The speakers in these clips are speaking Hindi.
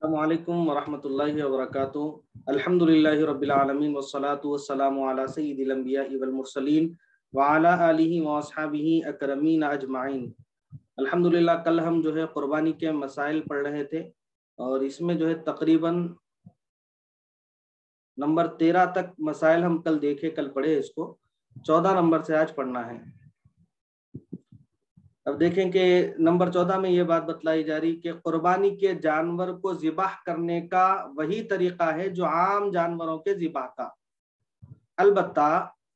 अस्सलामुअलैकुम वरहमतुल्लाहि वबरकातुहू। अल्हम्दुलिल्लाहि रब्बिल आलमीन वस्सलातु वस्सलामु अला सय्यिदिल अंबियाइ वल मुरसलीन व अला आलिहि व अस्हाबिहि अकरमीन अजमाइन। अल्हम्दुलिल्लाह, कल हम जो है कुर्बानी के मसाइल पढ़ रहे थे और इसमें जो है तकरीबन नंबर 13 तक मसाइल हम कल देखे, कल पढ़े। इसको 14 नंबर से आज पढ़ना है। अब देखें कि नंबर 14 में ये बात बतलाई जा रही कि कुर्बानी के जानवर को ज़िबाह करने का वही तरीका है जो आम जानवरों के ज़िबाह का। अलबत्ता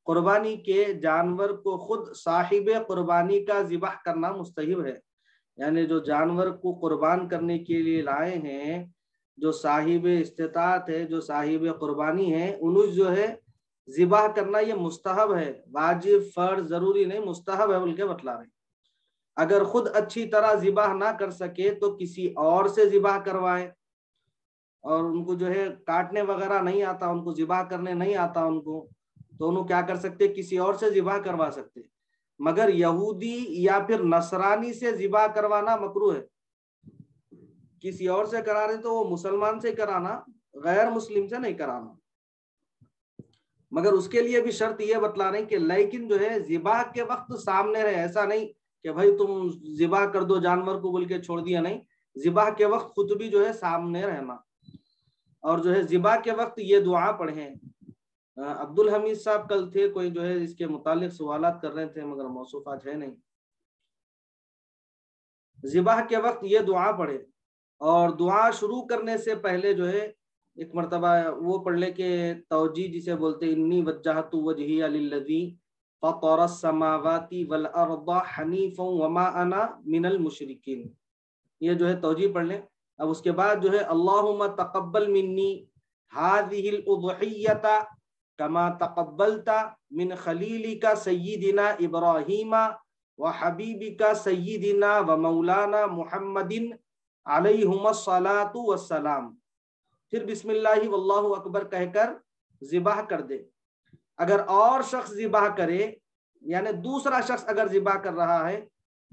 कुर्बानी के जानवर को खुद साहिब कुर्बानी का ज़िबाह करना मुस्तहिब है। यानी जो जानवर को कुर्बान करने के लिए लाए हैं, जो साहिब इस्तिताअत है, जो साहिब कुर्बानी है, उन्हें जो है ज़िबाह करना ये मुस्तहब है। वाजिब, फर्ज, ज़रूरी नहीं, मुस्तहब है बोल के बतला रहे। अगर खुद अच्छी तरह ज़िबाह ना कर सके तो किसी और से ज़िबाह करवाएं। और उनको जो है काटने वगैरह नहीं आता, उनको ज़िबाह करने नहीं आता उनको, तो उन्होंने क्या कर सकते, किसी और से ज़िबाह करवा सकते। मगर यहूदी या फिर नसरानी से ज़िबाह करवाना मकरूह है। किसी और से करा रहे तो वो मुसलमान से कराना, गैर मुस्लिम से नहीं कराना। मगर उसके लिए भी शर्त ये बतला रहे कि लेकिन जो है ज़िबाह के वक्त सामने रहे। ऐसा नहीं कि भाई तुम ज़िबाह कर दो जानवर को बोल के छोड़ दिया, नहीं, ज़िबाह के वक्त खुद भी जो है सामने रहना। और जो है ज़िबाह के वक्त ये दुआ पढ़ें। अब्दुल हमीद साहब कल थे, कोई जो है इसके मुतालिक सवालात कर रहे थे, मगर मौसूफ आज है नहीं। ज़िबाह के वक्त ये दुआ पढ़े और दुआ शुरू करने से पहले जो है एक मरतबा वो पढ़ ले के तौजी जिसे बोलते, इन्नी वज्जहतु वजहिया लिल्लज़ी फ़तरस समावाति वल अर्दा हनीफ़न वमा अना मिनल मुशरिकीन। ये जो है तौजी पढ़ लें। अब उसके बाद जो है अल्लाहुम्मा तक़ब्बल मिन्नी हाज़िहिल उज़हिय्यता कमा तक़ब्बलता मिन खलीलिका सय्यिदिना इब्राहीमा व हबीबिका सय्यिदिना व मौलाना मुहम्मदिन अलैहिमुस्सलातु वस्सलाम। फिर बिस्मिल्लाहि वल्लाहु अकबर कहकर ज़िबाह कर दे। अगर और शख्स ज़िबाह करे, यानी दूसरा शख्स अगर ज़िबाह कर रहा है,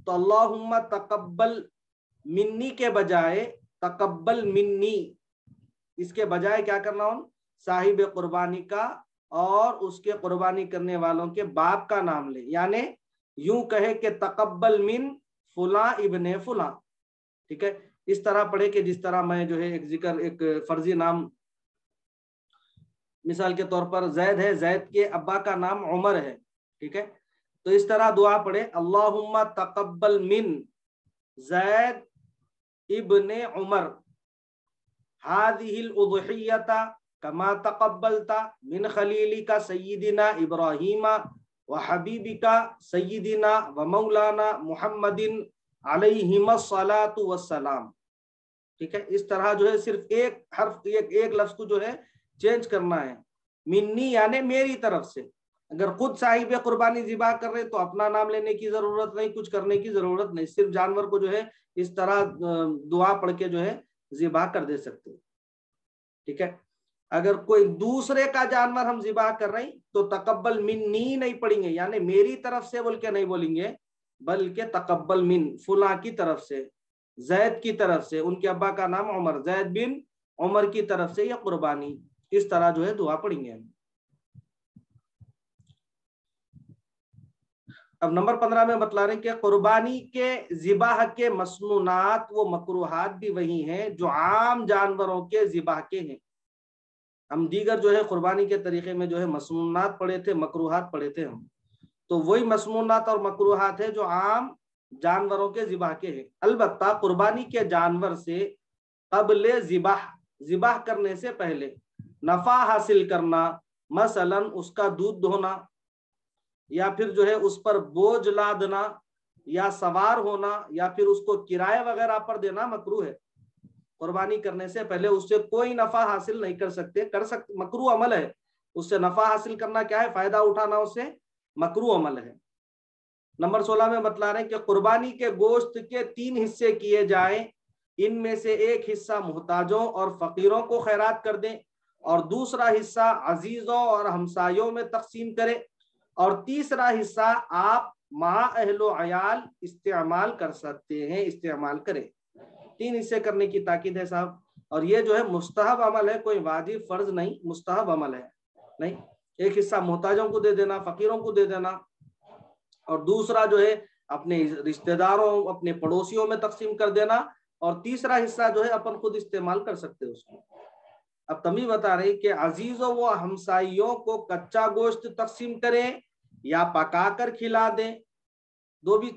तो अल्लाहुम्मा तक़ब्बल मिन्नी के बजाय तक़ब्बल मिन्नी, इसके बजाय क्या करना हो, साहिब कुर्बानी का और उसके कुर्बानी करने वालों के बाप का नाम ले। यानी यूं कहे कि तक़ब्बल मिन फुला इब्ने फुला। ठीक है, इस तरह पढ़े कि जिस तरह मैं जो है एक जिक्र, एक फर्जी नाम, मिसाल के तौर पर जैद है, जैद के अब्बा का नाम उमर है। ठीक है, तो इस तरह दुआ पढ़े, अल्लाहुम्मा तक़ब्बल मिन जैद इब्ने उमर हादिहिल उज़हिय्यता कमा तक़ब्बलता मिन खलीलिका सय्यिदिना इब्राहीमा व हबीबिका सय्यिदिना व मौलाना मुहम्मदिन अलैहिमुस्सलातु वस्सलाम। ठीक है, इस तरह जो है सिर्फ एक हर्फ, एक लफ्ज को जो है चेंज करना है। मिन्नी यानी मेरी तरफ से। अगर खुद साहिब कुर्बानी ज़िबाह कर रहे तो अपना नाम लेने की जरूरत नहीं, कुछ करने की जरूरत नहीं, सिर्फ जानवर को जो है इस तरह दुआ पढ़ के जो है ज़िबाह कर दे सकते। ठीक है, अगर कोई दूसरे का जानवर हम ज़िबाह कर रहे हैं तो तक़ब्बल मिन्नी नहीं पढ़ेंगे, यानी मेरी तरफ से बोल के नहीं बोलेंगे, बल्कि तक़ब्बल मिन फुला की तरफ से, जैद की तरफ से, उनके अब्बा का नाम उमर, जैद बिन उमर की तरफ से यह कुर्बानी, इस तरह जो है दुआ पढ़ेंगे। अब नंबर 15 में बतला रहे कि कुर्बानी के ज़िबाह के मसनूनात व मकरूहात भी वही हैं जो आम जानवरों के ज़िबाह के हैं। हम दीगर जो है कुर्बानी के तरीके में जो है मसनूनात पढ़े थे, मकरूहात पढ़े थे हम, तो वही मसनूनात और मकरूहात है जो आम जानवरों के ज़िबाह के हैं। अलबत्ता कुर्बानी के जानवर से क़ब्ल ज़िबाह करने से पहले नफ़ा हासिल करना, मसलन उसका दूध धोना, या फिर जो है उस पर बोझ लादना, या सवार होना, या फिर उसको किराए वगैरह पर देना मकरूह है। कुर्बानी करने से पहले उससे कोई नफा हासिल नहीं कर सकते, मकरूह अमल है। उससे नफा हासिल करना क्या है, फायदा उठाना, उससे मकरूह अमल है। नंबर 16 में बतला रहे हैं कि कुर्बानी के गोश्त के 3 हिस्से किए जाएं, इनमें से एक हिस्सा मुहताजों और फकीरों को खैरात कर दें और दूसरा हिस्सा अजीजों और हमसायों में तकसीम करें और तीसरा हिस्सा आप माँ अहलो अयाल इस्तेमाल कर सकते हैं, इस्तेमाल करें। 3 हिस्से करने की ताकीद है साहब। और ये जो है मुस्तहब अमल है, कोई वाजिब फर्ज नहीं, मुस्तहब अमल है। नहीं, एक हिस्सा मोहताजों को दे देना, फकीरों को दे देना, और दूसरा जो है अपने रिश्तेदारों, अपने पड़ोसियों में तकसीम कर देना, और तीसरा हिस्सा जो है अपन खुद इस्तेमाल कर सकते हैं उसको। अब तमी बता रही कि अजीजों व हमसाइयों को कच्चा गोश्त तकसीम करें या पका कर खिला दें, दो भी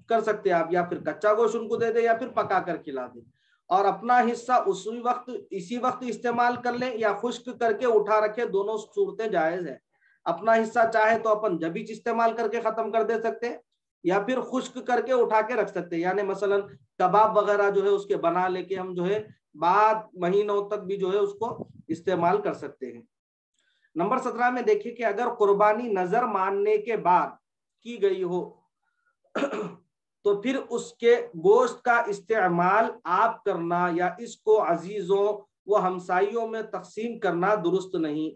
कर सकते हैं आप, या फिर कच्चा गोश्त उनको दे दे या फिर पका कर खिला दें, और अपना हिस्सा उसी वक्त इसी वक्त इस्तेमाल कर लें या खुश्क करके उठा रखे, दोनों सूरतें जायज है। अपना हिस्सा चाहे तो अपन जब इस्तेमाल करके खत्म कर दे सकते हैं, या फिर खुश्क करके उठा के रख सकते हैं, यानी मसलन कबाब वगैरह जो है उसके बना लेके हम जो है बाद महीनों तक भी जो है उसको इस्तेमाल कर सकते हैं। नंबर 17 में देखिए कि अगर कुर्बानी नजर मानने के बाद की गई हो तो फिर उसके गोश्त का इस्तेमाल आप करना या इसको अजीजों व हमसाइयों में तकसीम करना दुरुस्त नहीं,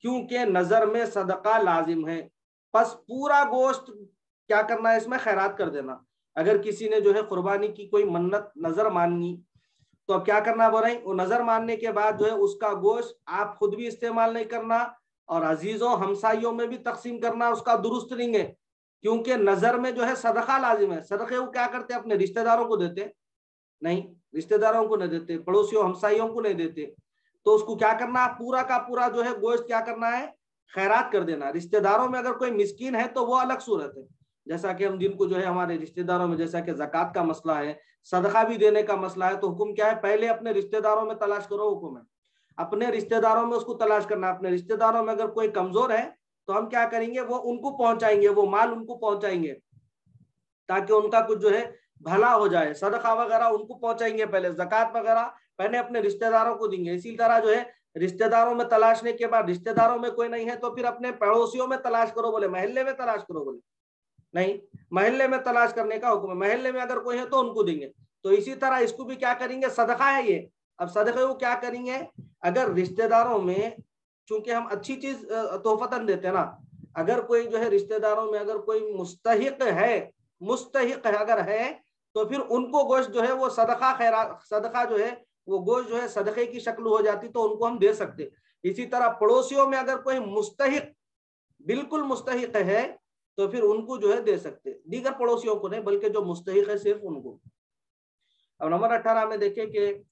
क्योंकि नजर में सदका लाजिम है। बस पूरा गोश्त क्या करना है, इसमें खैरात कर देना। अगर किसी ने जो है कुर्बानी की कोई मन्नत नजर मानी तो अब क्या करना बोल रहे हैं, वो नजर मानने के बाद जो है उसका गोश्त आप खुद भी इस्तेमाल नहीं करना और अजीजों हमसाइयों में भी तकसीम करना उसका दुरुस्त नहीं है, क्योंकि नजर में जो है सदका लाजिम है। सदके वो क्या करते हैं, अपने रिश्तेदारों को देते नहीं, रिश्तेदारों को नहीं देते, पड़ोसियों हमसाइयों को नहीं देते, तो उसको क्या करना, पूरा का पूरा जो है गोश्त क्या करना है, खैरात कर देना। रिश्तेदारों में अगर कोई मिस्कीन है तो वो अलग सूरत है, जैसा कि हम जिनको जो है हमारे रिश्तेदारों में जैसा कि ज़कात का मसला है, सदका भी देने का मसला है, तो हुक्म क्या है, पहले अपने रिश्तेदारों में तलाश करो, हुक्म है अपने रिश्तेदारों में उसको तलाश करना। अपने रिश्तेदारों में अगर कोई कमजोर है तो हम क्या करेंगे, वो उनको पहुंचाएंगे, वो माल उनको पहुंचाएंगे ताकि उनका कुछ जो है भला हो जाए। सदका वगैरह उनको पहुंचाएंगे पहले, ज़कात वगैरह पहले अपने रिश्तेदारों को देंगे। इसी तरह जो है रिश्तेदारों में तलाशने के बाद रिश्तेदारों में कोई नहीं है तो फिर अपने पड़ोसियों में तलाश करो, बोले महल्ले में तलाश करो, बोले नहीं, महल्ले में तलाश करने का हुक्म है, महल्ले में अगर कोई है तो उनको देंगे। तो इसी तरह इसको भी क्या करेंगे, सदका है ये। अब सदके को क्या करेंगे, अगर रिश्तेदारों में, चूंकि हम अच्छी चीज तोहफतन देते हैं ना, अगर कोई जो है रिश्तेदारों में अगर कोई मुस्तहिक है अगर है तो फिर उनको गोश्त जो है वो सदका खैरात, सदका जो है वो गोश्त जो है सदके की शक्ल हो जाती तो उनको हम दे सकते। इसी तरह पड़ोसियों में अगर कोई मुस्तहिक, बिल्कुल मुस्तहिक है तो फिर उनको जो है दे सकते, दीगर पड़ोसियों को नहीं बल्कि जो मुस्तहिक है सिर्फ उनको। अब नंबर 18 में देखें कि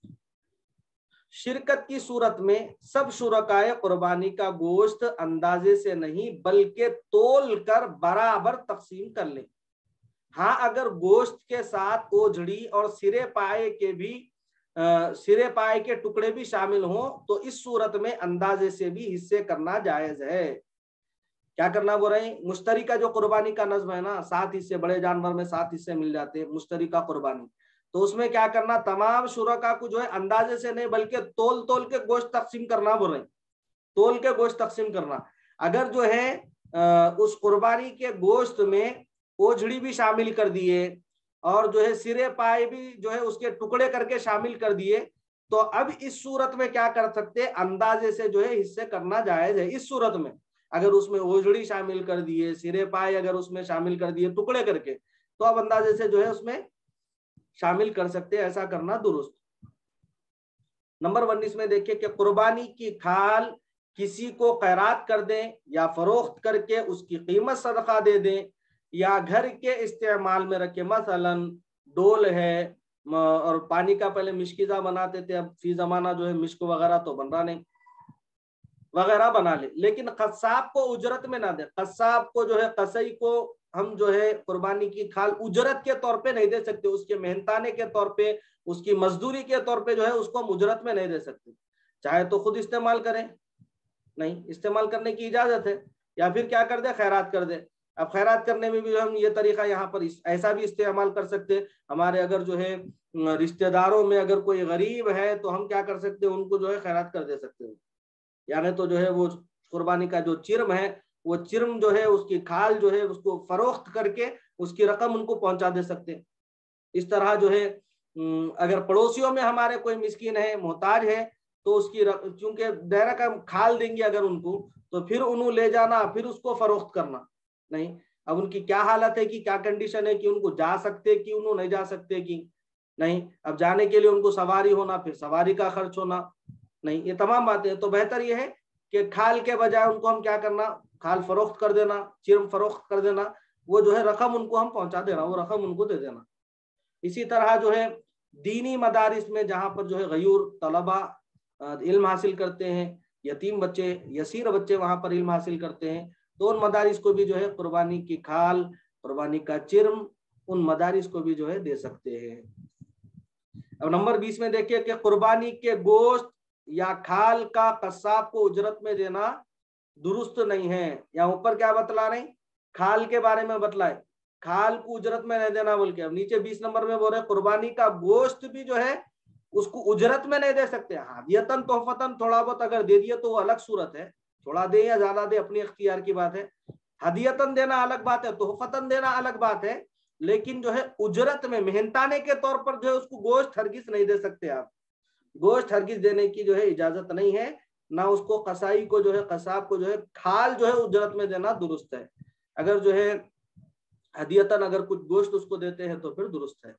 शिरकत की सूरत में सब शुरकाए कुर्बानी का गोश्त अंदाजे से नहीं बल्कि तोल कर बराबर तकसीम कर ले। हाँ, अगर गोश्त के साथ ओझड़ी और सिरे पाए के टुकड़े भी शामिल हों तो इस सूरत में अंदाजे से भी हिस्से करना जायज है। क्या करना बोल रहे हैं, मुश्तरी का जो कुर्बानी का नज़्म है ना, 7 हिस्से, बड़े जानवर में 7 हिस्से मिल जाते हैं, मुश्तरी का कुर्बानी, तो उसमें क्या करना, तमाम शुरका को जो है अंदाजे से नहीं बल्कि तोल तोल के गोश्त तकसीम करना बोल रहे हैं, तोल के गोश्त तकसीम करना। अगर जो है उस कुर्बानी के गोश्त में ओझड़ी भी शामिल कर दिए और जो है सिरे पाए भी जो है उसके टुकड़े करके शामिल कर दिए तो अब इस सूरत में क्या कर सकते, अंदाजे से जो है हिस्से करना जायज है। इस सूरत में अगर उसमें ओझड़ी शामिल कर दिए, सिरे पाए अगर उसमें शामिल कर दिए टुकड़े करके, तो अब अंदाजे से जो है उसमें शामिल कर सकते हैं, ऐसा करना दुरुस्त। नंबर 19 में देखिए कि कुर्बानी की खाल किसी को खैरात कर दें या फरोख्त करके उसकी कीमत सदका दे दें या घर के इस्तेमाल में रखे, मसलन डोल है और पानी का पहले मिश्किजा बनाते थे, अब फी जमाना जो है मिश्क वगैरह तो बन रहा नहीं, वगैरह बना ले, लेकिन कस्साब को उजरत में ना दे। कस्साब को जो है, कसई को हम जो है कुर्बानी की खाल उजरत के तौर पे नहीं दे सकते, उसके मेहनताने के तौर पे, उसकी मजदूरी के तौर पे जो है उसको हम उजरत में नहीं दे सकते। चाहे तो खुद इस्तेमाल करें, नहीं इस्तेमाल करने की इजाजत है, या फिर क्या कर दे, खैरात कर दे। अब खैरात करने में भी हम ये तरीका यहाँ पर ऐसा भी इस्तेमाल कर सकते, हमारे अगर जो है रिश्तेदारों में अगर कोई गरीब है तो हम क्या कर सकते हैं, उनको जो है खैरात कर दे सकते हैं, यानी तो जो है वो कुर्बानी का जो चिर्म है, वो चिर्म जो है उसकी खाल जो है उसको फरोख्त करके उसकी रकम उनको पहुंचा दे सकते हैं। इस तरह जो है अगर पड़ोसियों में हमारे कोई मिस्कीन है, मोहताज है, तो उसकी चूंकि दायरा का खाल देंगे अगर उनको, तो फिर उन्हें ले जाना, फिर उसको फरोख्त करना नहीं। अब उनकी क्या हालत है कि क्या कंडीशन है कि उनको जा सकते कि उन्होंने नहीं जा सकते कि, नहीं। अब जाने के लिए उनको सवारी होना, फिर सवारी का खर्च होना, नहीं, ये तमाम बातें। तो बेहतर ये है कि खाल के बजाय उनको हम क्या करना, खाल फरोख्त कर देना, चिरम फरोख्त कर देना, वो जो है रकम उनको हम पहुंचा देना, वो रकम उनको दे देना। इसी तरह जो है दीनी मदारिस में जहाँ पर जो है गयूर तलबा इल्म हासिल करते हैं, यतीम बच्चे, यसीर बच्चे वहाँ पर इल्म हासिल करते हैं, तो उन मदारिस को भी जो है कुर्बानी की खाल, कुर्बानी का चिरम उन मदारिस को भी जो है दे सकते हैं। अब नंबर 20 में देखिए कि कुर्बानी के गोश्त या खाल का कसाब को उजरत में देना दुरुस्त नहीं है। यहाँ ऊपर क्या बतला रहे, खाल के बारे में बतलाए, खाल को उजरत में नहीं देना बोल के। अब नीचे 20 नंबर में बोल रहे कुर्बानी का गोश्त भी जो है उसको उजरत में नहीं दे सकते, हादियतन तोहफतन थोड़ा बहुत अगर दे दिए तो वो अलग सूरत है, थोड़ा दे या ज्यादा दे अपनी इख्तियार की बात है। हदियतन देना अलग बात है, तोहफतन देना अलग बात है, लेकिन जो है उजरत में मेहनताने के तौर पर जो है उसको गोश्त हरगिज नहीं दे सकते आप। गोश्त हरगिज देने की जो है इजाजत नहीं है, ना उसको कसाई को जो है, कसाब को जो है खाल जो है उजरत में देना दुरुस्त है। अगर जो है हदियतन अगर कुछ गोश्त उसको देते हैं तो फिर दुरुस्त है।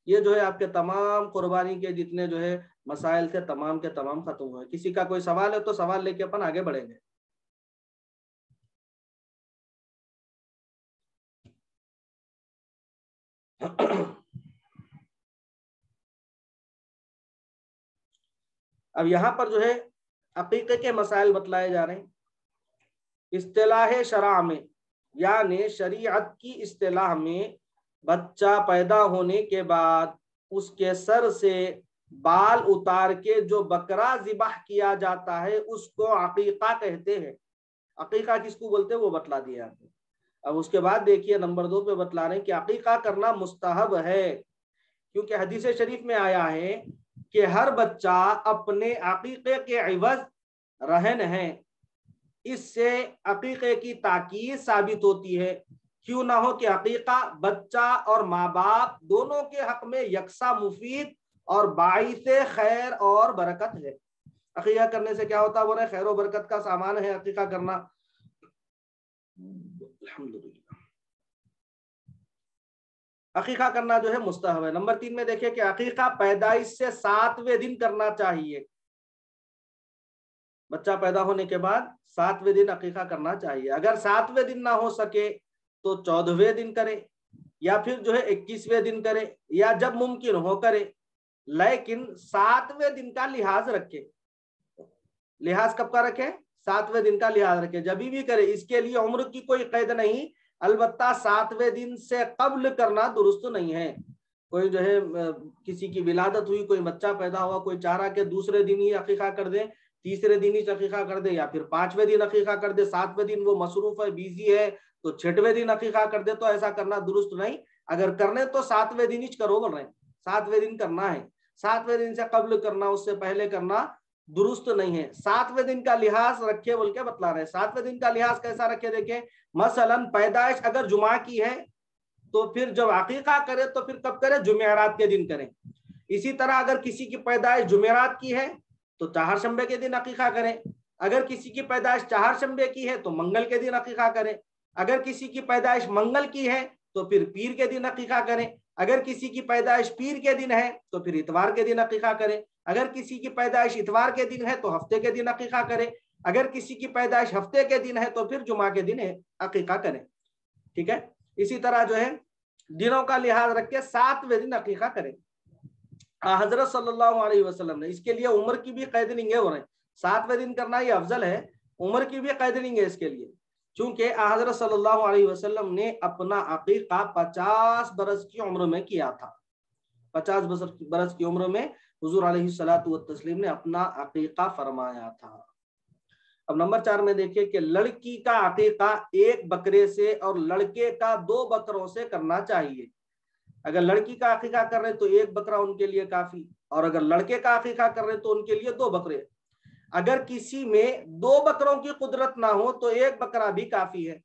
ये जो है आपके तमाम कुर्बानी के जितने जो है मसाइल थे तमाम के तमाम खत्म हुए। किसी का कोई सवाल है तो सवाल लेके अपन आगे बढ़ेंगे। अब यहाँ पर जो है अकीक़े के मसाइल बतलाए जा रहे हैं। इस्तिलाह शरअ में, यानी शरीयत की इस्तिलाह में, बच्चा पैदा होने के बाद उसके सर से बाल उतार के जो बकरा ज़िबाह किया जाता है उसको अकीक़ा कहते हैं। अकीक़ा किसको बोलते हैं वो बतला दिया आपने। अब उसके बाद देखिए नंबर 2 पे बतला रहे हैं कि अकीक़ा करना मुस्तहब है, क्योंकि हदीस शरीफ में आया है कि हर बच्चा अपने अकीक़े के इवज़ रहन है। इससे अकीक़े की ताकीद साबित होती है। क्यों ना हो कि अकीक़ा बच्चा और माँ बाप दोनों के हक में यकसा मुफीद और बाइसे खैर और बरकत है। अकीक़ा करने से क्या होता है, बोले खैर और बरकत का सामान है अकीक़ा करना। अल्हम्दुलिल्लाह, अकीक़ा करना जो है मुस्तहब है। नंबर 3 में देखिए कि अकीक़ा पैदाइश से 7वें दिन करना चाहिए। बच्चा पैदा होने के बाद 7वें दिन अकीक़ा करना चाहिए। अगर 7वें दिन ना हो सके तो 14वें दिन करे, या फिर जो है 21वें दिन करे, या जब मुमकिन हो करे, लेकिन 7वें दिन का लिहाज रखे। लिहाज कब का रखे, 7वें दिन का लिहाज रखे, जब भी करे। इसके लिए उम्र की कोई कैद नहीं, अलबत्ता 7वें दिन से कब्ल करना दुरुस्त नहीं है। कोई जो है किसी की विलादत हुई, कोई बच्चा पैदा हुआ, कोई चाह रहा कि दूसरे दिन ही अकीक़ा कर दे, तीसरे दिन ही अकीक़ा कर दे, या फिर 5वें दिन अकीक़ा कर दे, 7वें दिन वो मसरूफ है, बिजी है, तो 6वें दिन अकीक़ा कर दे, तो ऐसा करना दुरुस्त नहीं। अगर करने तो 7वें दिन ही करो बोल रहे हैं, 7वें दिन करना है। 7वें दिन से कब्ल करना, उससे पहले करना दुरुस्त नहीं है। 7वें दिन का लिहाज रखे बोल के बतला रहे हैं। 7वें दिन का लिहाज कैसा रखे, देखें, मसलन पैदाइश अगर जुमा की है तो फिर जब अकीक़ा करे तो फिर कब करे, जुमेरात के दिन करें। इसी तरह अगर किसी की पैदाइश जुमेरात की है तो चाहरशंबे के दिन अकीक़ा करें। अगर किसी की पैदाइश चाहरशंबे की है तो मंगल के दिन अकीक़ा करें। अगर किसी की पैदाइश मंगल की है तो फिर पीर के दिन अकीक़ा करें। अगर किसी की पैदाइश पीर के दिन है तो फिर इतवार के दिन अकीक़ा करें। अगर किसी की पैदाइश इतवार के दिन है तो हफ्ते के दिन अकीक़ा करें। अगर किसी की पैदाइश हफ्ते के दिन है तो फिर जुमा के दिन अकीक़ा करें। ठीक है, इसी तरह जो है दिनों का लिहाज रख के 7वें दिन अकीक़ा करें। हजरत सल्लल्लाहु अलैहि वसल्लम ने इसके लिए उम्र की भी कैद नहीं है, हो रहे 7वें दिन करना ही अफजल है, उम्र की भी कैद नहीं है इसके लिए, चूंकि हजरत सल्लल्लाहु अलैहि वसल्लम ने अपना अकीक़ा 50 बरस की उम्र में किया था। 50 बरस की उम्र में हुजूर अलैहिस्सलातु वत्तस्लीम ने अपना अकीक़ा फरमाया था। अब नंबर 4 में देखिए कि लड़की का अकीक़ा 1 बकरे से और लड़के का 2 बकरों से करना चाहिए। अगर लड़की का अकीक़ा कर रहे तो 1 बकरा उनके लिए काफी, और अगर लड़के का अकीक़ा कर रहे तो उनके लिए 2 बकरे। अगर किसी में 2 बकरों की कुदरत ना हो तो 1 बकरा भी काफी है।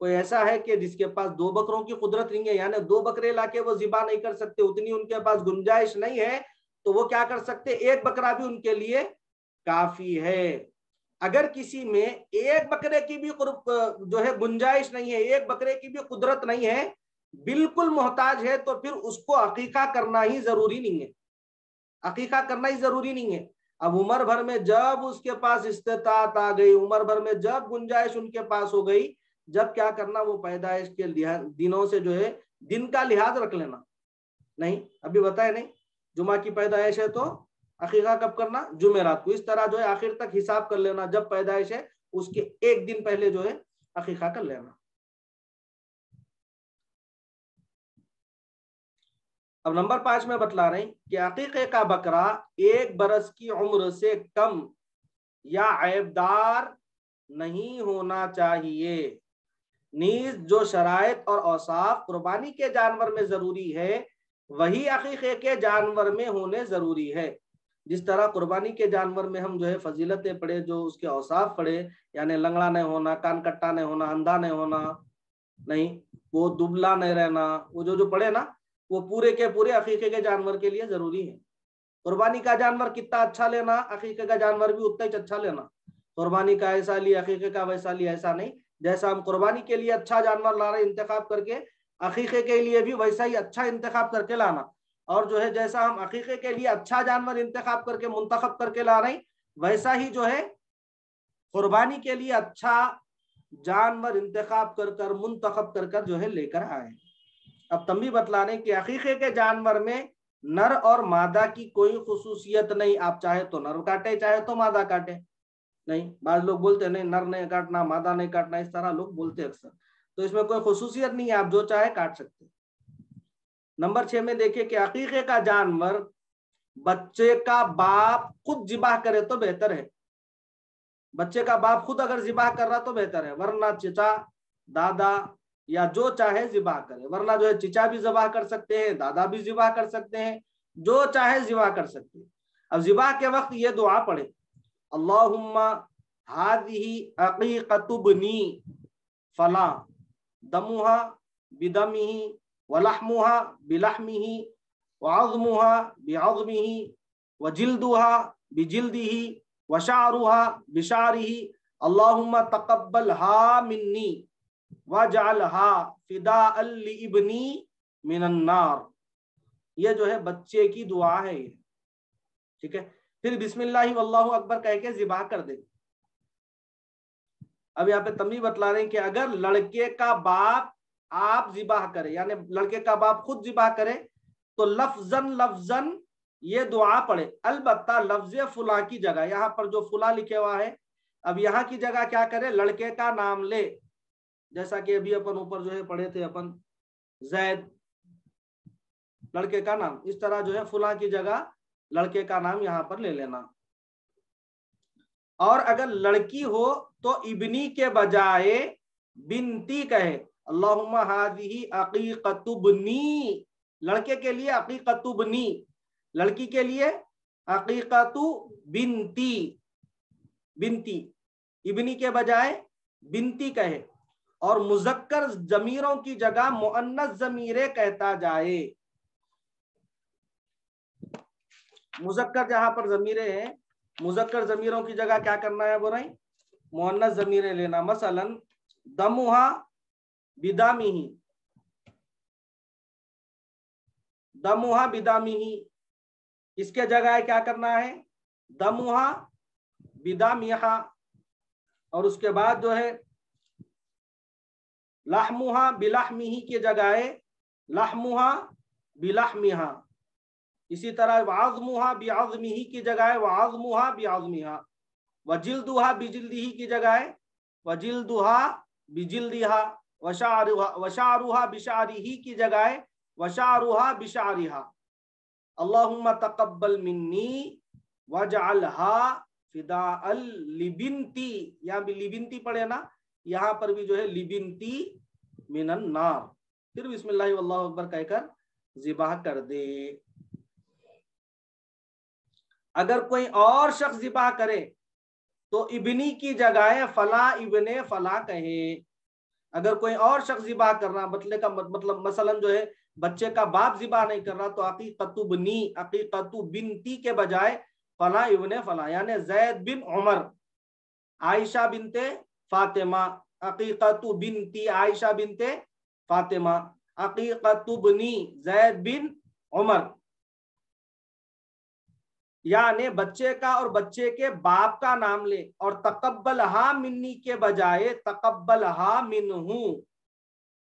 कोई ऐसा है कि जिसके पास 2 बकरों की कुदरत नहीं है, यानी 2 बकरे लाके वो ज़िबा नहीं कर सकते, उतनी उनके पास गुंजाइश नहीं है, तो वो क्या कर सकते, 1 बकरा भी उनके लिए काफी है। अगर किसी में 1 बकरे की भी जो है गुंजाइश नहीं है, 1 बकरे की भी कुदरत नहीं है, बिल्कुल मोहताज है तो फिर उसको अकीका करना ही जरूरी नहीं है, अकीका करना ही जरूरी नहीं है। अब उम्र भर में जब उसके पास इस्तेताअत आ गई, उम्र भर में जब गुंजाइश उनके पास हो गई, जब क्या करना, वो पैदाइश के दिनों से जो है दिन का लिहाज रख लेना। नहीं अभी बताए नहीं, जुमा की पैदाइश है तो अकीका कब करना, जुमेरात को। इस तरह जो है आखिर तक हिसाब कर लेना, जब पैदाइश है उसके एक दिन पहले जो है अकीका कर लेना। अब नंबर 5 में बतला रहे हैं कि अकीके का बकरा 1 बरस की उम्र से कम या ऐबदार नहीं होना चाहिए। नीज जो शराइत और औसाफ कुर्बानी के जानवर में जरूरी है, वही अकीके के जानवर में होने जरूरी है। जिस तरह कुर्बानी के जानवर में हम जो है फजीलतें पढ़े, जो उसके औसाफ पढ़े, यानी लंगड़ा नहीं होना, कान कट्टा नहीं होना, अंधा नहीं होना, नहीं वो दुबला नहीं रहना, वो जो जो पढ़े ना, वो पूरे के पूरे अकीके के जानवर के लिए जरूरी है। कुर्बानी का जानवर कितना अच्छा लेना, अकीके का जानवर भी उतना ही अच्छा लेना। कुर्बानी का ऐसा लिया, अकीके का वैसा लिया, ऐसा नहीं। जैसा हम कुर्बानी के लिए अच्छा जानवर ला रहे इंतखाब करके, अकीके के लिए भी वैसा ही अच्छा इंतखाब करके लाना। और जो है जैसा हम अकीके के लिए अच्छा जानवर इंतखाब करके मुंतखब करके ला रहे हैं, वैसा ही जो है कुर्बानी के लिए अच्छा जानवर इंतखाब कर कर मुंतखब कर कर जो है लेकर आए। अब तंबी बतला रहे कि अकीके के जानवर में नर और मादा की कोई खुसूसियत नहीं। आप चाहे तो नर काटे, चाहे तो मादा काटे। नहीं, बाज लोग बोलते नहीं नर नहीं काटना, मादा नहीं काटना, इस तरह लोग बोलते अक्सर। तो इसमें कोई खुसूसियत नहीं है, आप जो चाहे काट सकते। नंबर 6 में देखिए कि अकीके का जानवर बच्चे का बाप खुद जिबाह करे तो बेहतर है। बच्चे का बाप खुद अगर जिबाह कर रहा तो बेहतर है, वरना चचा, दादा या जो चाहे जिबाह करे। वरना जो है चिचा भी जिबाह कर सकते हैं, दादा भी जिबाह कर सकते हैं, जो चाहे जिबाह कर सकते हैं। अब जिबाह के वक्त ये दुआ पढ़े, अल्लाहुम्मा हादिही अकीक़तुब्नी फला दमुहा बिदमिही वलहमुहा बिलहमिही वअज़मुहा बिअज़मिही वजिल्दुहा बिजिल्दिही वशारुहा बिशारिही अल्लाहुम्मा तक़ब्बलहा मिन्नी वजअलहा फ़िदाअन लिइब्नी मिनन नार। ये जो है बच्चे की दुआ है ये, ठीक है। फिर बिस्मिल्लाहि वल्लाहु अकबर कह के जिबाह कर दे। अब यहाँ पे तंबीह बतला रहे हैं कि अगर लड़के का बाप आप जिबाह करे, यानी लड़के का बाप खुद जिबाह करे, तो लफ्जन लफ्जन ये दुआ पढ़े। अलबत्ता लफ्ज फुला की जगह, यहाँ पर जो फुला लिखे हुआ है, अब यहाँ की जगह क्या करे, लड़के का नाम ले। जैसा कि अभी अपन ऊपर जो है पढ़े थे अपन, जैद लड़के का नाम, इस तरह जो है फुला की जगह लड़के का नाम यहाँ पर ले लेना। और अगर लड़की हो तो इब्नी के बजाय बिनती कहे, अल्लाहुम्मा हादिही अकीक़तुब्नी। लड़के के लिए अकीक़तुब्नी, लड़की के लिए अकीक़तु बिनती, बिनती इब्नी के बजाय बिनती कहे। और मुज़क्कर जमीरों की जगह मुअन्नस जमीरे कहता जाए। मुज़क्कर जहां पर जमीरे हैं, मुज़क्कर जमीरों की जगह क्या करना है बोल रही, मुअन्नस जमीरे लेना। मसलन दमुहा बिदामिही, दमुहा बिदामिही, इसके जगह क्या करना है, दमुहा बिदामिहा। और उसके बाद जो है लहमुहा बिलहमिही की जगह लहमुहा बिलहमिहा। इसी तरह वाज़मुहा बिअज़मिही की जगह वाज़मुहा बिअज़मिहा। वजिल्दुहा बिजिल्दिही की जगह वजिल्दुहा बिजिल्दिहा। वशारुहा बिशारिही की जगह वशारुहा बिशारिहा। अल्लाहुम्मा तक़ब्बल मिन्नी वजअलहा फ़िदाअन लिबिनती, यहाँ भी लिबिनती पढ़े ना, यहाँ पर भी जो है लिबिनती मिनन नार। फिर बिस्मिल्लाह वल्लाहु अकबर कहकर जिबाह कर दे। अगर कोई और शख्स जिबाह करे तो इब्नी की जगह फला इब्ने फला कहे। अगर कोई और शख्स जिबाह कर रहा, मतलब मसलन जो है बच्चे का बाप जिबाह नहीं कर रहा, तो अकीक़तुब्नी, अकीक़तु बिनती के बजाय फला इब्ने फला, यानी जैद बिन उमर, आयशा बिनते फातिमा, अकीक़तु बिनती आयशा बिनते फातिमा। अकीक़तुब्नी ज़ैद बिन उमर, यानी बच्चे का और बच्चे के बाप का नाम ले, और तकब्बलहा मिन्नी के बजाय तकब्बलहा मिन्हू,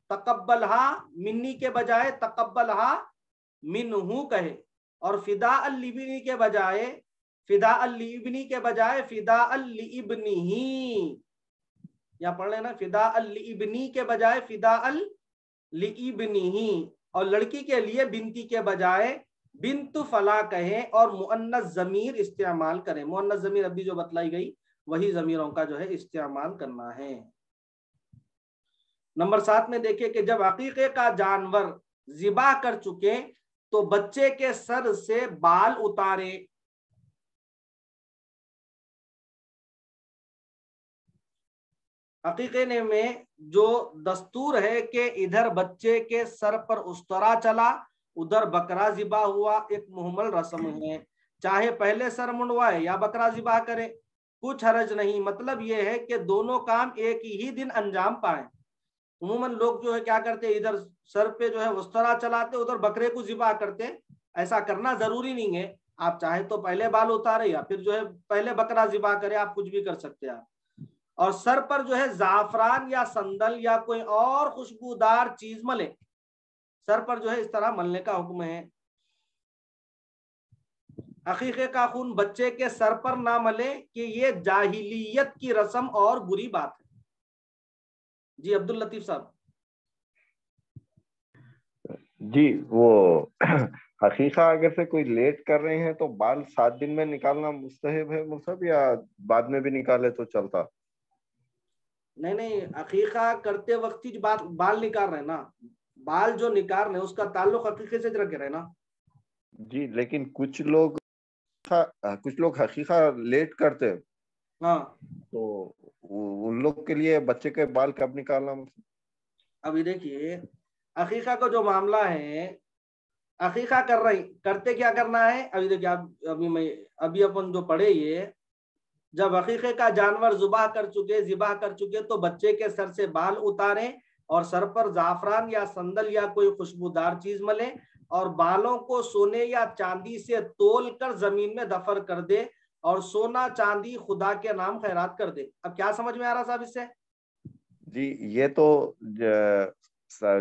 तकब्बलहा मिन्नी के बजाय तकब्बलहा मिन्हू कहे, और फिदा अल-लिबनी के बजाय फिदा अल-लिबनी के बजाय फिदा अल-लिबनिही, या पढ़ लेना, फिदा अल-लिबनी के बजाय फिदा अल-लिबनिही, और लड़की के लिए बिनती के बजाय बिन्तु फला कहें, और मुअन्नस जमीर इस्तेमाल करें। मुअन्नस जमीर अभी जो बतलाई गई वही जमीरों का जो है इस्तेमाल करना है। नंबर 7 में देखिए कि जब अकीके का जानवर ज़िबा कर चुके तो बच्चे के सर से बाल उतारे। अकीके में जो दस्तूर है कि इधर बच्चे के सर पर उस्तरा चला, उधर बकरा ज़िबा हुआ, एक मुहम्मल रस्म है, चाहे पहले सर मुंडवाए या बकरा ज़िबा करे, कुछ हरज नहीं। मतलब यह है कि दोनों काम एक ही दिन अंजाम पाए। उमूमन लोग जो है क्या करते हैं, इधर सर पे जो है उस्तरा चलाते, उधर बकरे को ज़िबा करते। ऐसा करना जरूरी नहीं है, आप चाहे तो पहले बाल उतारे या फिर जो है पहले बकरा ज़िबा करे, आप कुछ भी कर सकते हैं आप। और सर पर जो है जाफरान या संदल या कोई और खुशबूदार चीज मले, सर पर जो है इस तरह मलने का हुक्म है। अकीके का खून बच्चे के सर पर ना मले कि ये जाहिलियत की रस्म और बुरी बात है। जी अब्दुल लतीफ साहब। जी, वो हकीका अगर से कोई लेट कर रहे हैं तो बाल 7 दिन में निकालना मुस्तहब है मुसब, या बाद में भी निकाले तो चलता? नहीं, अकीका करते वक्त ही बाल निकाल रहे ना, बाल जो निकाल रहे उसका ताल्लुक अकीके से रखे रहे ना। जी, लेकिन कुछ लोग हकीका लेट करते हैं, हाँ, तो उन लोग के लिए बच्चे के बाल कब निकालना? अभी देखिए अकीका का जो मामला है, अकीका करते क्या करना है, अभी देखिए आप, अभी अपन जो पढ़े ये, जब अकीके का जानवर ज़िबा कर चुके तो बच्चे के सर से बाल उतारें और सर पर जाफरान या संदल या कोई खुशबूदार चीज मले, और बालों को सोने या चांदी से तोल कर जमीन में दफन कर दे, और सोना चांदी खुदा के नाम खैरात कर दे। अब क्या समझ में आ रहा साहब इससे? जी, ये तो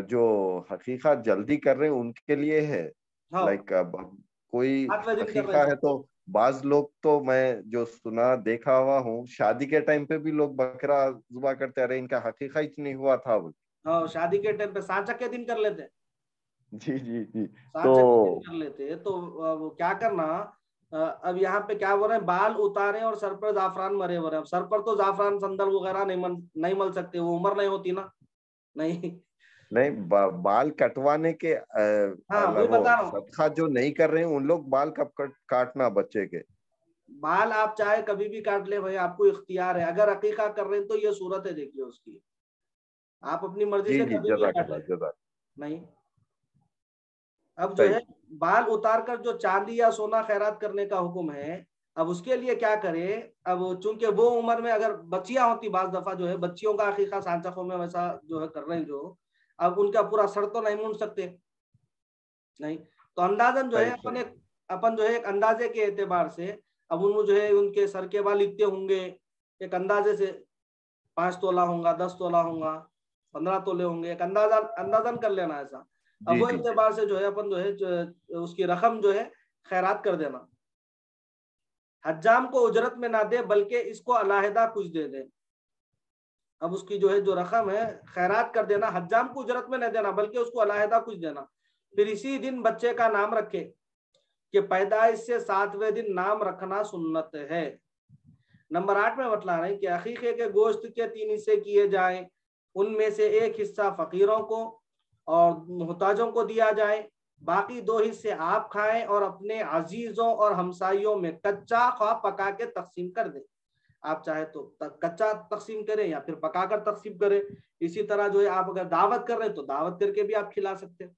जो हकीका जल्दी कर रहे हैं उनके लिए है। हाँ, लाइक अब कोई 7वें दिन कर रहे हकीका तो। है तो बाज लोग, तो मैं जो सुना देखा हुआ हूँ, शादी के टाइम पे भी लोग बकरा जुबा करते रहे, इनका हकीका ही नहीं हुआ था वो। हाँ, शादी के टाइम पे सांचक के दिन कर लेते, जी जी जी। तो सांचक के दिन कर लेते तो वो क्या करना, अब यहाँ पे क्या बोल रहे हैं, बाल उतारे और सर पर जाफरान मरे हो रहे हैं। अब सर पर तो जाफरान संदल वगैरह नहीं मल सकते, वो उम्र नहीं होती ना। नहीं, नहीं, बाल कटवाने के हाँ वही वो बता रहा हूँ, सदका जो नहीं कर रहे हैं उन लोग बाल कब काटना बच्चे के? बाल आप चाहे कभी भी काट ले भाई, आपको इख्तियार है। अगर अकीका कर रहे हैं तो ये सूरत है, देखिए उसकी, आप अपनी मर्जी जी से जी, कभी भी काट जज़ाकल्लाह ले। जज़ाक। नहीं, अब जो सही। है बाल उतार कर जो चांदी या सोना खैरात करने का हुक्म है, अब उसके लिए क्या करे, अब चूंकि वो उम्र में अगर बच्चियां होती, बाज दफा जो है बच्चियों का अकीका सांचकों में वैसा जो है कर रहे हैं जो, अब उनका पूरा सर तो नहीं मूंड सकते, नहीं, तो अंदाजन जो है सही सही। अपन जो है एक अंदाजे के एतबार से, अब उन जो है उनके सर के बाल इतने होंगे, एक अंदाजे से 5 तोला होगा, 10 तोला होगा, 15 तोले होंगे, एक अंदाजन कर लेना ऐसा। अब जी वो जी। एतबार से जो है अपन जो है उसकी रकम जो है खैरात कर देना। हज्जाम को उजरत में ना दे बल्कि इसको अलहदा कुछ दे दे। अब उसकी जो है जो रकम है खैरात कर देना, हज्जाम को उजरत में नहीं देना बल्कि उसको अलहदा कुछ देना। फिर इसी दिन बच्चे का नाम रखे, कि पैदाइश से 7वें दिन नाम रखना सुन्नत है। नंबर 8 में बतला रहे हैं कि अकीके के गोश्त के 3 हिस्से किए जाएं, उनमें से एक हिस्सा फकीरों को और मुहताजों को दिया जाए, बाकी 2 हिस्से आप खाएं और अपने अजीजों और हमसाइयों में कच्चा ख्वाह पका के तकसीम कर दें। आप चाहे तो कच्चा तकसीम करें या फिर पकाकर तकसीम करें। इसी तरह जो है आप अगर दावत कर रहे हैं तो दावत करके भी आप खिला सकते हैं।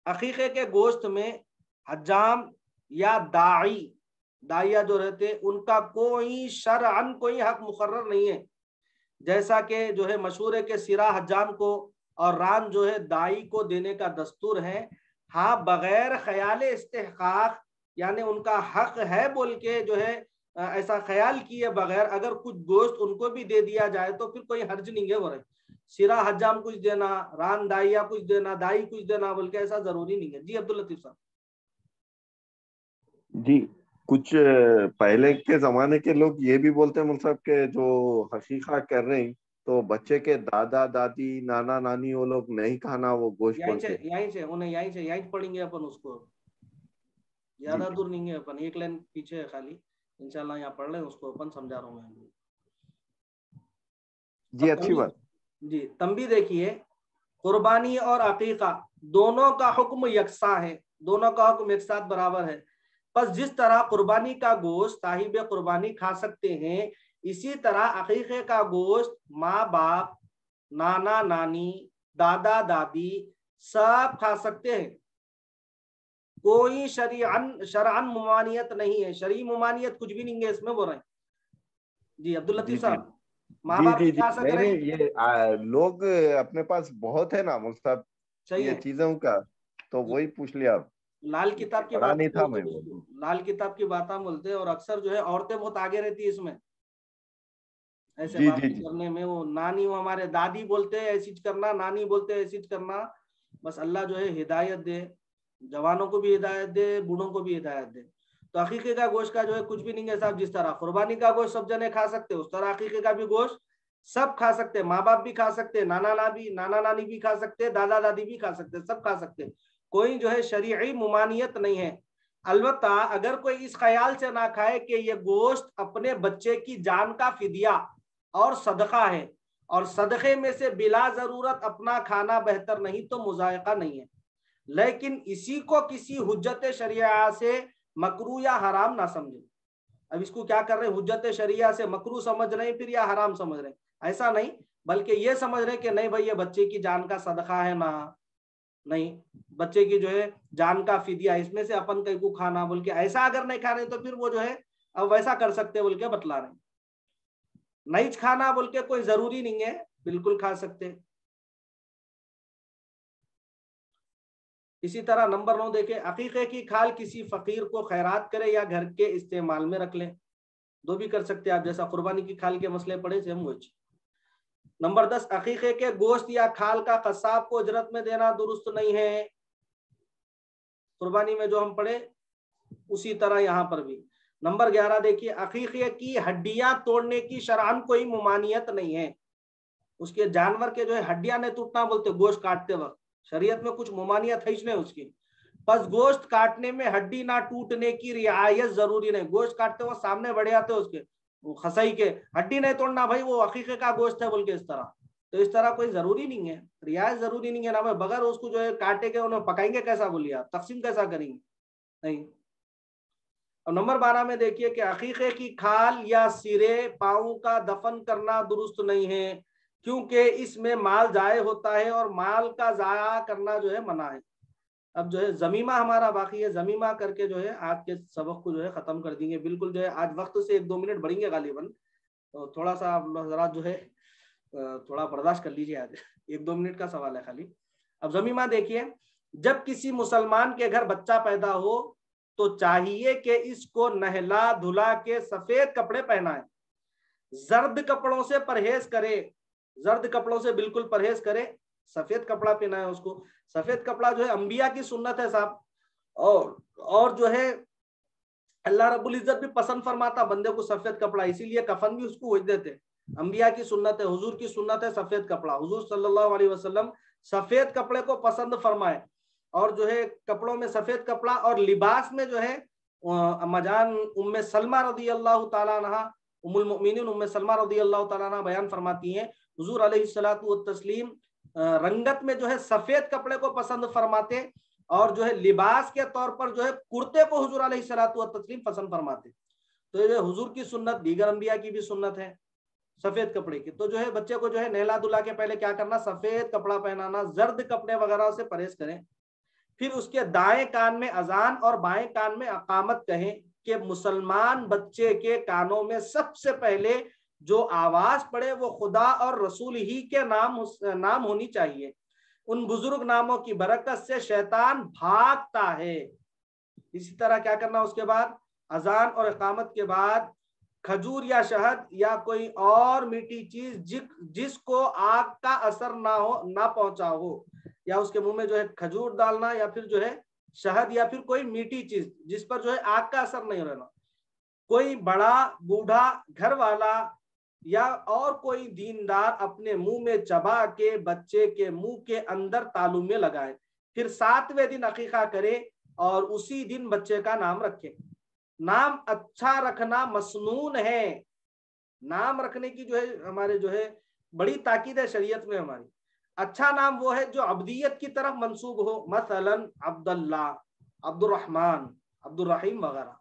अकीके के गोश्त में हज्जाम या दाइया जो रहते हैं उनका कोई शरअन कोई हक मुकर्रर नहीं है। जैसा कि जो है मशहूर है कि सिरा हजाम को और रान जो है दाई को देने का दस्तूर है। हाँ, बगैर ख्याल इस्तेहकाक, यानी उनका हक है बोल के जो है ऐसा ख्याल किए बगैर अगर कुछ गोश्त उनको भी दे दिया जाए तो फिर कोई हर्ज नहीं है। वो रहे सिरा हजाम कुछ देना, रान दाइया कुछ देना, दाई कुछ देना बोल के ऐसा जरूरी नहीं है। जी अब्दुल लतीफ साहब। जी, कुछ पहले के जमाने के लोग ये भी बोलते हैं मुल्क साहब के जो हकीका कर रहे हैं तो बच्चे के दादा दादी नाना नानी वो लोग नहीं खाना वो गोश्त बोल के। यहीं से उन्हें यहीं से पढ़ेंगे अपन उसको, जी ज्यादा दूर नहीं है अपन, एक लाइन पीछे है खाली, इंशाल्लाह यहाँ पढ़ लें उसको, अपन समझा रहा हूँ मैं। जी, अब अच्छी बात। जी तंबी देखिए, कुर्बानी और अकीका दोनों का हुक्म यकसा है, दोनों का हुक्म एक साथ बराबर है। बस जिस तरह कुर्बानी का गोश्त साहिब कुर्बानी खा सकते हैं, इसी तरह अकीके का गोश्त माँ बाप, नाना नानी, दादा दादी सब खा सकते हैं। कोई शरअन मुमानियत नहीं है, शरई मुमानियत कुछ भी नहीं है इसमें, बोल रहे हैं। जी अब्दुल जी लतीफ जी साहब, माँ जी बाप जी भी जी, खा सक नहीं रहे नहीं, हैं। ये लोग अपने पास बहुत है ना मुल्क साहब सही ये है। चीजों का, तो वही पूछ लिया आप। लाल ये किताब की पढ़ा बात नहीं हम था बोलते मैं हैं वो। उसको, लाल किताब की बात हम बोलते हैं। और अक्सर जो है औरतें बहुत आगे रहती है इसमें, ऐसे जी जी बातें जी करने में। वो नानी, वो हमारे दादी बोलते हैं ऐसी करना, नानी बोलते हैं ऐसी करना। बस अल्लाह जो है हिदायत दे, जवानों को भी हिदायत दे, बूढ़ों को भी हिदायत दे। तो अकीके का गोश्त का जो है कुछ भी नहीं है साहब। जिस तरह कुर्बानी का गोश्त सब जने खा सकते हैं, उस तरह अकीके का भी गोश्त सब खा सकते हैं। माँ बाप भी खा सकते हैं, नाना नानी भी खा सकते हैं, दादा दादी भी खा सकते हैं, सब खा सकते हैं। कोई जो है शरीई मुमानियत नहीं है। अलबत्ता अगर कोई इस ख्याल से ना खाए कि ये गोश्त अपने बच्चे की जान का फिदिया और सदका है, और सदक़े में से बिला जरूरत अपना खाना बेहतर नहीं, तो मुजायका नहीं है। लेकिन इसी को किसी हुज्जत शरिया से मकरू या हराम ना समझे। अब इसको क्या कर रहे हैं, हुज्जत शरिया से मकरू समझ रहे हैं फिर या हराम समझ रहे हैं, ऐसा नहीं, बल्कि ये समझ रहे हैं कि नहीं भाई ये बच्चे की जान का सदका है ना, नहीं बच्चे की जो है जान का फिदिया, इसमें से अपन कहीं को खाना बोल के, ऐसा अगर नहीं खा रहे तो फिर वो जो है अब वैसा कर सकते बोल के बतला रहे हैं। नहीं खाना बोल के कोई जरूरी नहीं है, बिल्कुल खा सकते। इसी तरह नंबर 9 देखें, अकीके की खाल किसी फकीर को खैरात करे या घर के इस्तेमाल में रख लें, दो भी कर सकते हैं आप, जैसा कुर्बानी की खाल के मसले पड़े थे हम वो। नंबर 10, अकीके के गोश्त या खाल का कसाब को उजरत में देना दुरुस्त नहीं है। कुर्बानी में जो हम पढ़े उसी तरह यहाँ पर भी। नंबर 11 देखिए, अकीके की हड्डियां तोड़ने की शरअन कोई मुमानियत नहीं है। उसके जानवर के जो है हड्डियां नहीं टूटना बोलते गोश्त काटते वक्त, शरीयत में कुछ मुमानियत है इसमें उसकी। बस गोश्त काटने में हड्डी ना टूटने की रियायत जरूरी नहीं। गोश्त काटते वक्त सामने बढ़े आते उसके वो खसाई के, हड्डी नहीं तोड़ना भाई, वो अकीके का गोश्त है बोल के, इस तरह। तो इस तरह कोई जरूरी नहीं है, रियायत जरूरी नहीं है ना भाई। बगैर उसको जो है काटे के उन्हें पकाएंगे कैसा बोलिए आप, तकसीम कैसा करेंगे, नहीं। और नंबर 12 में देखिए कि अकीके की खाल या सिरे पाँव का दफन करना दुरुस्त नहीं है, क्योंकि इसमें माल जाये होता है और माल का जाया करना जो है मना है। अब जो है जमीमा हमारा बाकी है, जमीमा करके जो है आज के सबक को जो है खत्म कर देंगे बिल्कुल। जो है आज वक्त से 1-2 मिनट बढ़ेंगे गालिबन, तो थोड़ा सा आप जरा जो है थोड़ा बर्दाश्त कर लीजिए, आज 1-2 मिनट का सवाल है खाली। अब जमीमा देखिए, जब किसी मुसलमान के घर बच्चा पैदा हो तो चाहिए कि इसको नहला धुला के सफेद कपड़े पहनाए, जर्द कपड़ों से परहेज करे, जर्द कपड़ों से बिल्कुल परहेज करे, सफेद कपड़ा पहना है उसको। सफेद कपड़ा जो है अंबिया की सुन्नत है साहब, और जो है अल्लाह रब्बुल इज्जत भी पसंद फरमाता बंदे को सफेद कपड़ा, इसीलिए कफन भी उसको वही देते। अंबिया की सुन्नत है, हुजूर की सुन्नत है सफेद कपड़ा। हुजूर सल्लल्लाहु अलैहि वसल्लम सफेद कपड़े को पसंद फरमाए, और जो है कपड़ों में सफेद कपड़ा, और लिबास में जो है अम्माजान उम्मे सलमा रदी अल्लाह ताला अन्हा, उम्मुल मोमिनीन उम्मे सलमा रदी अल्लाह ताला अन्हा बयान फरमाती हैं, हुजूर अलैहिस्सलातु वत्तस्लीम रंगत में जो है सफेद कपड़े को पसंद फरमाते, और जो है लिबास के तौर पर जो है कुर्ते को हुजूर अलैहिस्सलातु वत्तस्लीम पसंद फरमाते। तो ये हुजूर की सुन्नत, दीगर अंबिया की भी सुन्नत है सफेद कपड़े की। तो जो है बच्चे को जो है नहला धुला के पहले क्या करना, सफेद कपड़ा पहनाना, जर्द कपड़े वगैरह से परहेज करें। फिर उसके दाएं कान में अजान और बाएं कान में अकामत कहें, कि मुसलमान बच्चे के कानों में सबसे पहले जो आवाज पड़े वो खुदा और रसूल ही के नाम होनी चाहिए। उन बुजुर्ग नामों की बरकत से शैतान भागता है। इसी तरह क्या करना, उसके बाद अजान और इकामत के बाद खजूर या शहद या कोई और मीठी चीज जिसको आग का असर ना पहुंचा हो, या उसके मुंह में जो है खजूर डालना, या फिर जो है शहद, या फिर कोई मीठी चीज जिस पर जो है आग का असर नहीं रहना। कोई बड़ा बूढ़ा घर वाला या और कोई दीनदार अपने मुंह में चबा के बच्चे के मुंह के अंदर तालू में लगाए, फिर 7वें दिन अकीका करे और उसी दिन बच्चे का नाम रखे। नाम अच्छा रखना मसनून है। नाम रखने की जो है हमारे जो है बड़ी ताकीद है शरीयत में हमारी। अच्छा नाम वो है जो अब्दियत की तरफ मंसूब हो, मसलन अब्दुल्ला, अब्दुर्रहमान, अब्दुर्रहीम वगैरह,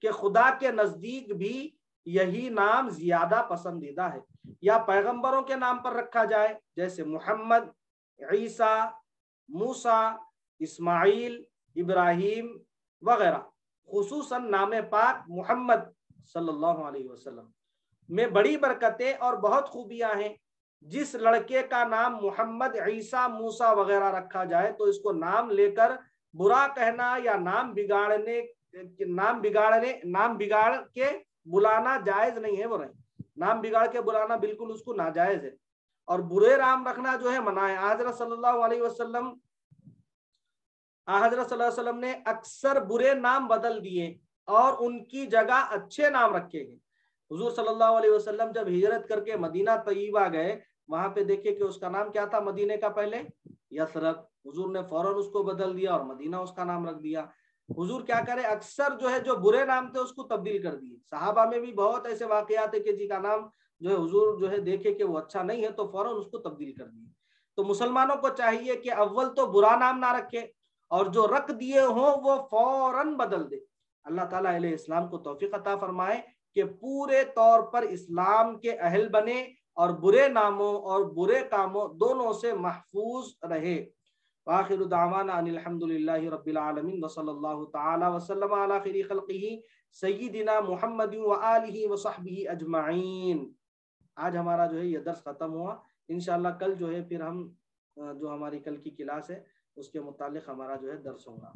कि खुदा के नजदीक भी यही नाम ज्यादा पसंदीदा है। या पैगंबरों के नाम पर रखा जाए, जैसे मोहम्मद, ईसा, मूसा, इस्माइल, इब्राहिम वगैरह। खुसूसन नाम पाक मोहम्मद सल्लल्लाहु अलैहि वसल्लम में बड़ी बरकतें और बहुत खूबियां हैं। जिस लड़के का नाम मोहम्मद, ईसा, मूसा वगैरह रखा जाए तो इसको नाम लेकर बुरा कहना या नाम बिगाड़ के बुलाना जायज नहीं है। वो नहीं, नाम बिगाड़ के बुलाना बिल्कुल उसको नाजायज है। और बुरे नाम रखना जो है मना है। हज़रत सल्लल्लाहु अलैहि वसल्लम ने अक्सर बुरे नाम बदल दिए और उनकी जगह अच्छे नाम रखे गए। हुजूर सल्लल्लाहु अलैहि वसल्लम जब हिजरत करके मदीना तय्यबा गए, वहां पे देखिए कि उसका नाम क्या था मदीने का पहले, यसरब। हुजूर ने फौरन उसको बदल दिया और मदीना उसका नाम रख दिया। हुजूर क्या करे, अक्सर जो है जो बुरे नाम थे उसको तब्दील कर दिए। सहाबा में भी बहुत ऐसे वाकयात है कि जी का नाम जो है हुजूर जो है देखे कि वो अच्छा नहीं है तो फौरन उसको तब्दील कर दिए। तो मुसलमानों को चाहिए कि अव्वल तो बुरा नाम ना रखे और जो रख दिए हो वो फौरन बदल दे। अल्लाह ताला अहले इस्लाम को तौफीक अता फरमाए कि पूरे तौर पर इस्लाम के अहल बने और बुरे नामों और बुरे कामों दोनों से महफूज रहे। आखिर दावाना अनिल हम्दुलिल्लाहि रब्बिल आलमीन व सल्लल्लाहु तआला व सल्लम अला खैरि खल्क़िही सय्यिदिना मुहम्मद व आलिहि व सहबिही अजमाइन। आज हमारा जो है ये दर्स खत्म हुआ। इंशाअल्लाह कल जो है फिर हम जो हमारी कल की क्लास है उसके मुतालिक हमारा जो है दर्स होगा।